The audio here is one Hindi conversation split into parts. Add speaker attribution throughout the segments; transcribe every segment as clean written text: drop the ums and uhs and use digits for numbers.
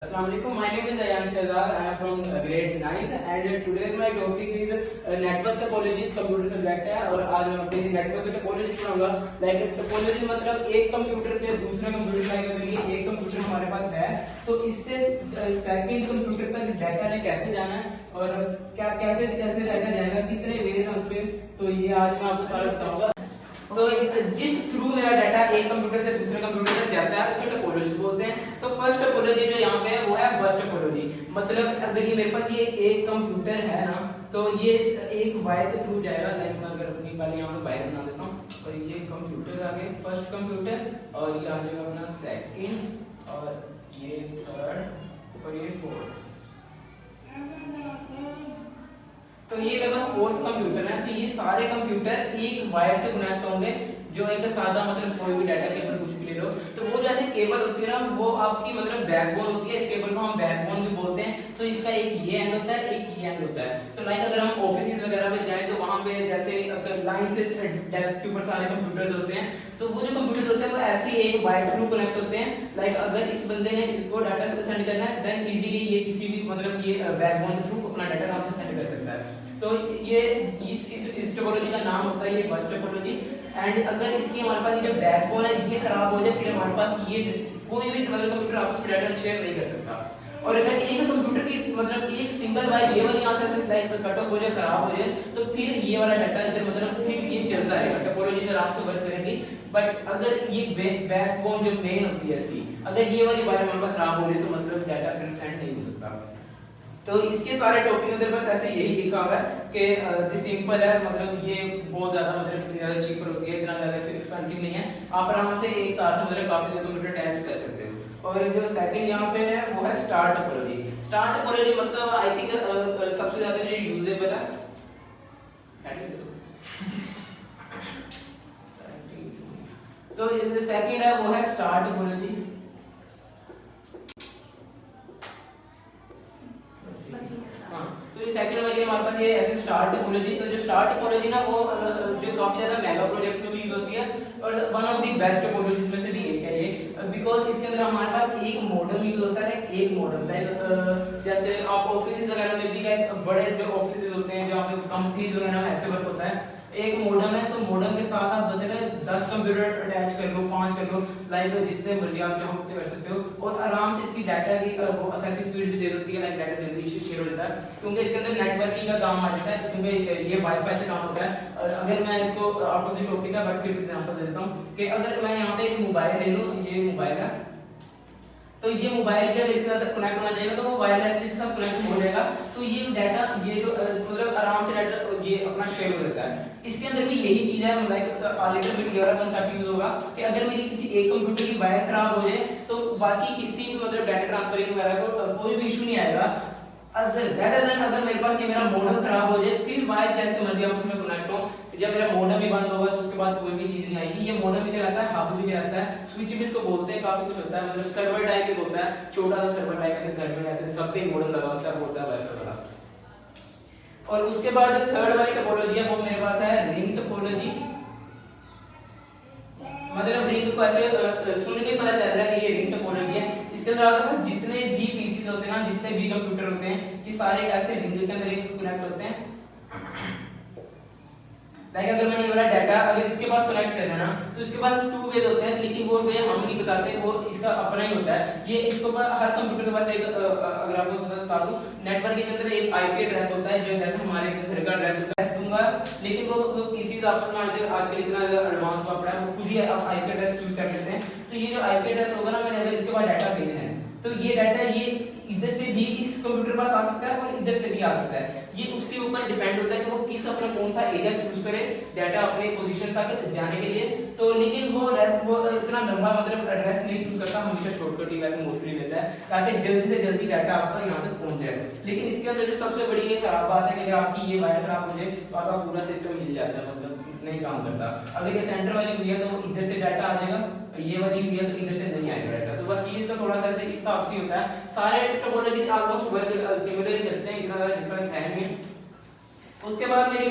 Speaker 1: Assalamualaikum. My name is Ayan Shahzad. I am from grade 9th and today's my topic is network topologies computer subject है और आज मैं अपनी नेटवर्क की टोपोलॉजी पढ़ाऊंगा। लाइक टोपोलॉजी मतलब एक कंप्यूटर से दूसरे कंप्यूटर लाइक अगर एक कंप्यूटर हमारे पास है तो इससे सेकंड कंप्यूटर तक डाटा ने कैसे जाना है और क्या कैसे कैसे डाटा जाएगा, कितने वेज है उसके, तो ये आज मैं आपको सारा बताऊंगा। तो जिस थ्रू मेरा डाटा एक कंप्यूटर से दूसरे कंप्यूटर तक जाता है उसे टोपोलॉजी बोलते हैं। तो फर्स्ट टोपोलॉजी जो यहाँ पे है वो है बस टोपोलॉजी। मतलब अगर ये मेरे पास ये एक कंप्यूटर है ना तो ये एक वायर के थ्रू जाएगा। लाइक मैं अगर अपनी पहले यहाँ पे वायर बना देता हूँ और ये कंप्यूटर आ गए फर्स्ट कंप्यूटर और ये आ जाएगा अपना सेकंड और ये थर्ड और ये फोर्थ। तो ये मेरे पास फोर्थ कंप्यूटर है। तो ये सारे कंप्यूटर एक वायर से कनेक्ट होंगे जो एक सादा मतलब कोई भी डाटा केबल कुछ भी ले लो तो वो जैसे केबल होती है ना वो आपकी मतलब बैकबोन होती है। इस केबल को हम बैकबोन भी बोलते हैं। तो इसका एक ये एंड होता है एक ये एंड होता है। तो लाइक अगर हम ऑफिस वगैरह में जाएं तो वहां पे जैसे अगर लाइन से डेस्क के ऊपर सारे कंप्यूटर्स होते हैं तो वो जो कंप्यूटर्स होते हैं वो ऐसे एक वायर थ्रू कनेक्ट होते हैं। लाइक अगर इस बंदे ने इसको डाटा सेंड करना है देन इजीली ये किसी भी मतलब ये बैकबोन के थ्रू अपना डाटा आराम से सेंड कर सकता है। तो ये इस टोपोलॉजी का नाम होता है ये बस टोपोलॉजी। एंड अगर इसकी हमारे पास ये बैकबोन है ये खराब हो जाए फिर हमारे पास ये कोई भी मतलब कंप्यूटर आपस में डाटा शेयर नहीं कर सकता। और अगर एक कंप्यूटर की मतलब एक सिंगल वायर ये वाली यहाँ से लाइक कट ऑफ हो जाए खराब हो जाए तो फिर ये वाला डाटा इधर मतलब फिर ये चलता रहेगा। टोपोलॉजी आराम से वर्क करेगी। बट अगर ये बैकबोन जो मेन होती है इसकी अगर ये वाली वायर हमारे पास खराब हो जाए तो मतलब डाटा फिर सेंड नहीं हो सकता। तो इसके सारे टॉपिक अंदर बस ऐसे यही लिखा हुआ है कि दिस सिंपल है। मतलब ये बहुत ज्यादा मतलब इतनी ज्यादा चीपर होती है, इतना ज्यादा एक्सपेंसिव नहीं है। आप आराम से एक तार से मतलब काफी ज्यादा कंप्यूटर अटैच कर सकते हो। और जो सेकंड यहाँ पे है वो है स्टार टोपोलॉजी। स्टार टोपोलॉजी मतलब आई थिंक सबसे ज्यादा जो यूजेबल है तो जो सेकंड है वो है स्टार टोपोलॉजी। तो ये सेकंड वाली हमारे पास ये ऐसे स्टार टोपोलॉजी। तो जो स्टार टोपोलॉजी ना वो जो काफी ज्यादा मेगा प्रोजेक्ट्स में भी यूज होती है और one of the best topologies में से भी एक है ये। बिकॉज इसके अंदर हमारे पास एक मॉडम यूज होता है एक मॉडम लाइक जैसे आप ऑफिस वगैरह में भी लाइक बड़े जो ऑफिस होते हैं जहाँ पे कंपनीज वगैरह में ऐसे वर्क होता है एक मॉडम है। तो मॉडम के साथ आप बता रहे 10 कंप्यूटर अटैच कर लो 5 कर लो लाइक जितने मर्जी आप चाहो उतने कर सकते हो और आराम से इसकी डाटा की वो असेसिंग स्पीड भी दे देती है। लाइक डाटा जल्दी शेयर हो जाता है क्योंकि इसके अंदर नेटवर्किंग का काम आ जाता है क्योंकि ये वाईफाई से काम होता है। अगर मैं इसको आउट ऑफ द टॉपिक है बट फिर एग्जांपल दे देता हूँ कि अगर मैं यहाँ पे एक मोबाइल ले लूँ, ये मोबाइल है तो ये मोबाइल के इसके साथ कनेक्ट होना चाहिए तो वो वायरलेसली इसके साथ कनेक्ट हो जाएगा। तो ये डाटा ये जो मतलब आराम से डाटा ये अपना शेयर हो जाता है। इसके अंदर भी यही चीज है लाइक लिटिल बिट ये वाला कांसेप्ट यूज होगा कि अगर मेरी किसी एक कंप्यूटर की वायर खराब हो जाए तो बाकी किसी भी मतलब डाटा ट्रांसफरिंग वगैरह को कोई भी इशू नहीं आएगा। अगर मेरे पास ये मेरा मॉडम खराब हो जाए फिर वायर जैसे मर्जी आपस में कनेक्ट हो जब मेरा मॉडम भी बंद होगा तो उसके बाद कोई भी चीज नहीं आएगी। ये मॉडम भी रहता है हब भी रहता है स्विच भी इसको बोलते हैं काफी कुछ होता है मतलब सर्वर टाइप भी होता है छोटा सा सर्वर टाइप ऐसे घर में ऐसे सबके मॉडम लगा होता है बोलता है वाईफाई वाला। और उसके बाद थर्ड वाली टोपोलॉजी है वो मेरे पास है रिंग टोपोलॉजी। मतलब रिंग को ऐसे सुन के पता चल रहा है कि ये रिंग टोपोलॉजी है। इसके अंदर आपके पास जितने भी पीसीज होते हैं ना जितने भी कंप्यूटर होते हैं ये सारे ऐसे रिंग के अंदर एक कनेक्ट होते हैं। लाइक अगर मैंने ये वाला डाटा अगर इसके पास कनेक्ट करना है ना तो इसके पास 2 वेज होते हैं लेकिन वो वे हम नहीं बताते वो इसका अपना ही होता है। ये इसके ऊपर हर कंप्यूटर के पास एक अगर आपको बता दूं नेटवर्क के अंदर एक आईपी एड्रेस होता है जो जैसे हमारे घर का एड्रेस होता है दूंगा लेकिन वो पीसीज आपस में आजकल इतना एडवांस हुआ पड़ा है वो खुद ही आप आईपी एड्रेस यूज कर लेते हैं। तो ये जो आईपी एड्रेस होगा ना मैंने अगर इसके बाद डाटा भेजना है तो ये डाटा ये इधर से भी इस कंप्यूटर पास आ सकता है और इधर से भी आ सकता है। ये उसके ऊपर डिपेंड होता है कि वो किस अपना कौन सा एरिया चूज करे डाटा अपने पोजीशन तक जाने के लिए। तो लेकिन वो इतना लंबा मतलब एड्रेस नहीं चूज करता हमेशा शॉर्टकट ही वैसे मोस्टली लेता है ताकि जल्दी से जल्दी डाटा आपका यहाँ तक पहुंच जाए। लेकिन इसके अंदर जो सबसे बड़ी ये खराब बात है कि अगर आपकी ये वायर खराब हो जाए तो आपका पूरा सिस्टम हिल जाता है मतलब नहीं काम करता। अगर ये सेंटर वाली हुई है तो इधर से डाटा आ जाएगा ये वाली हुई है तो इधर से नहीं आएगा डाटा। तो बस ये इसका थोड़ा सा इस हिसाब से होता है। सारे टोपोलॉजी ऑलमोस्ट वर्क सिमिलर ही करते हैं इतना ज्यादा डिफरेंस है नहीं। उसके बाद मेरी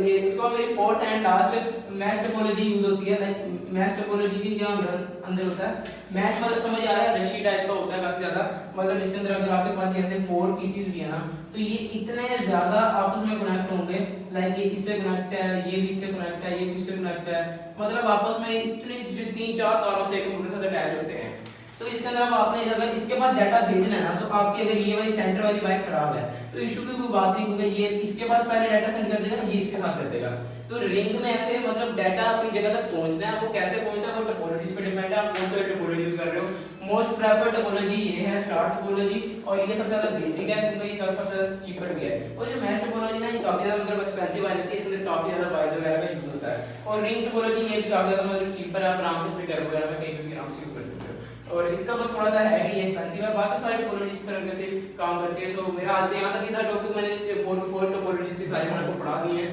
Speaker 1: ये इसको मेरी fourth and last mesh topology use होती है। लाइक मैश टोपोलॉजी की क्या अंदर होता है, मैश मतलब समझ आ रहा है, रशी टाइप का होता है काफी ज्यादा, मतलब इसके अंदर अगर आपके पास ऐसे 4 पीसेस भी है ना, तो ये इतने ज्यादा आपस में कनेक्ट होंगे। लाइक ये इससे कनेक्ट है, ये भी इससे कनेक्ट है, ये भी इससे कनेक्ट है, मतलब आपस में इतने 3-4 तारों से कंप्यूटर से अटैच होते हैं। तो इसके अंदर अब आपने अगर इसके पास डाटा भेजना है ना, तो आपकी अगर ये वाली सेंटर वाली बाइक खराब है तो इशू की कोई बात नहीं, क्योंकि ये इसके पास पहले डाटा सेंड कर देगा, ये इसके साथ कर देगा। तो रिंग में ऐसे मतलब डाटा अपनी जगह तक पहुंचना है, वो कैसे पहुंचना है वो टोपोलॉजीज पे डिपेंड है, आप कौन सा टोपोलॉजी यूज कर रहे हो। मोस्ट प्रेफर्ड टोपोलॉजी ये है स्टार टोपोलॉजी, और ये सबसे ज्यादा बेसिक है क्योंकि ये सबसे ज्यादा चीपर भी है। और जो मैश टोपोलॉजी ना, ये काफी ज्यादा मतलब एक्सपेंसिव आ जाती है, इसके अंदर काफी ज्यादा वायर्स वगैरह का यूज होता है। और रिंग टोपोलॉजी ये भी काफी ज्यादा मतलब चीपर है, आप आराम से घर वगैरह में कहीं भी आराम से यूज कर सकते हो। और इसका बस थोड़ा सा है कि ये एक्सपेंसिव है, बाकी सारी टोपोलॉजी इस तरह से काम करती है। सो मेरा आज यहाँ तक ही था टॉपिक, मैंने 4 टोपोलॉजीज की सारी मैंने आपको पढ़ा दी है।